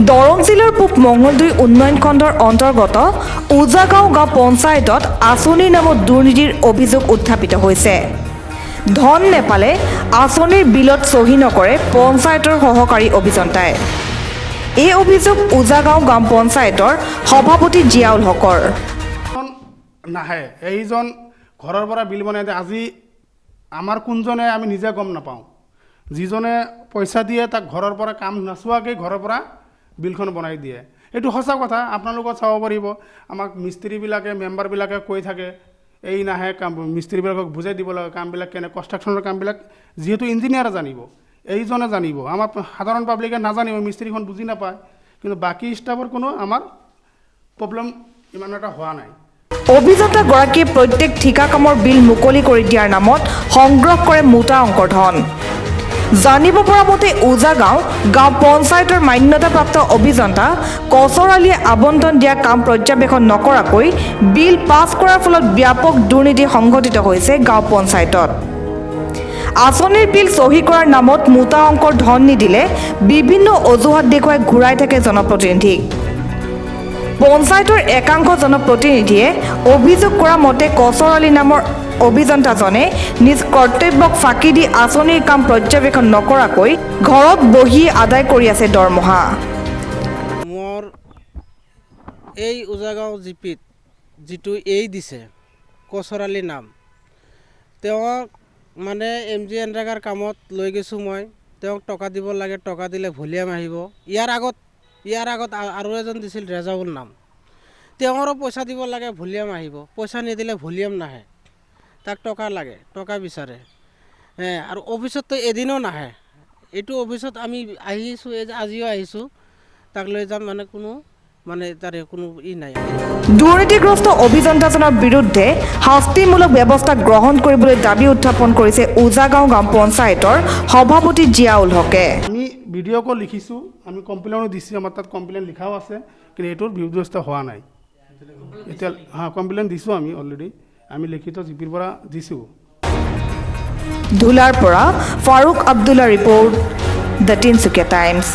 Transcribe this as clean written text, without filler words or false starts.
দৰং জিলাৰ পূব মঙলদৈ উন্নয়ন খণ্ডৰ অন্তৰ্গত উজাগাঁও গাঁও পঞ্চায়তত আঁচনিৰ নামত দুৰ্নীতিৰ অভিযোগ উত্থাপিত হৈছে। ধন নেপালে আঁচনিৰ বিলত চহী নকৰে পঞ্চায়তৰ সহকাৰী অভিযন্তাই। এই অভিযোগ উজাগাঁও গাঁও পঞ্চায়তৰ সভাপতি জিয়াউল হকৰ। নাহে এইজন ঘৰৰ পৰা বিল বনাই দিয়ে। আজি আমাৰ কোনজনে আমি নিজে গম নাপাওঁ। যিজনে পইচা দিয়ে তাক ঘৰৰ পৰা কাম নচোৱাকৈ ঘৰৰ পৰা বিলখন বনাই দিয়ে। এইটো সঁচা কথা, আপোনালোকে চাব পাৰিব। আমাক মিস্ত্ৰীবিলাকে মেম্বাৰবিলাকে কৈ থাকে এই নাহে কাম, মিস্ত্ৰীবিলাকক বুজাই দিব লাগে কামবিলাক কেনে, কনষ্ট্ৰাকশ্যনৰ কামবিলাক যিহেতু ইঞ্জিনিয়াৰে জানিব, এইজনে জানিব, আমাৰ সাধাৰণ পাব্লিকে নাজানিব, মিস্ত্ৰীখন বুজি নাপায়। কিন্তু বাকী ষ্টাফৰ কোনো আমাৰ প্ৰব্লেম ইমান এটা হোৱা নাই। অভিযন্তাগৰাকীয়ে প্ৰত্যেক ঠিকা কামৰ বিল মুকলি কৰি দিয়াৰ নামত সংগ্ৰহ কৰে মোটা অংকৰ ধন। জানিব পৰা মতে উজাগাঁও গাঁও পঞ্চায়তৰ মান্যতাপ্ৰাপ্ত অভিযন্তা কচৰ আলীয়ে আবণ্টন দিয়া কাম পৰ্যবেক্ষণ নকৰাকৈ বিল পাছ কৰাৰ ফলত ব্যাপক দুৰ্নীতি সংঘটিত হৈছে গাঁও পঞ্চায়তত। আঁচনিৰ বিল চহী কৰাৰ নামত মোটা অংকৰ ধন নিদিলে বিভিন্ন অজুহাত দেখুৱাই ঘূৰাই থাকে জনপ্ৰতিনিধিক। পঞ্চায়তৰ একাংশ জনপ্ৰতিনিধিয়ে অভিযোগ কৰা মতে কচৰ আলী নামৰ অভিযন্তাজনে নিজ কৰ্তব্যক ফাঁকি দি আঁচনিৰ কাম পৰ্যবেক্ষণ নকৰাকৈ ঘৰত বহি আদায় কৰি আছে দৰমহা। মোৰ এই উজাগাঁও জিপিত যিটো এই দিছে কচৰ আলী নাম, তেওঁক মানে MGNৰেগাৰ কামত লৈ গৈছোঁ মই। তেওঁক টকা দিব লাগে, টকা দিলে ভলিউম আহিব। ইয়াৰ আগত আৰু এজন দিছিল ৰেজাউল নাম, তেওঁৰো পইচা দিব লাগে ভলিউম আহিব, পইচা নিদিলে ভলিউম নাহে। তাক টকা লাগে, টকা বিচাৰে। আৰু অফিচততো এদিনো নাহে। এইটো অফিচত আমি আহিছোঁ, আজিও আহিছোঁ, তাক লৈ যাম তাৰে কোনো নাই। দুৰ্নীতিগ্ৰস্ত অভিযন্তাজনৰ বিৰুদ্ধে শাস্তিমূলক ব্যৱস্থা গ্ৰহণ কৰিবলৈ দাবী উত্থাপন কৰিছে উজাগাঁও গাঁও পঞ্চায়তৰ সভাপতি জিয়াউল হকে। আমি ভিডিঅ' কল লিখিছোঁ, আমি কমপ্লেইনো দিছোঁ, আমাৰ তাত কমপ্লেইন লিখাও আছে, কিন্তু এইটোৰ ব্যৱস্থা হোৱা নাই। এতিয়া কমপ্লেইন দিছোঁ আমি অলৰেডি, আমি লিখিত জিপিৰ পৰা দিছোঁ। ধুলাৰ পৰা Farooq Abdullah report, the Tinsukia times.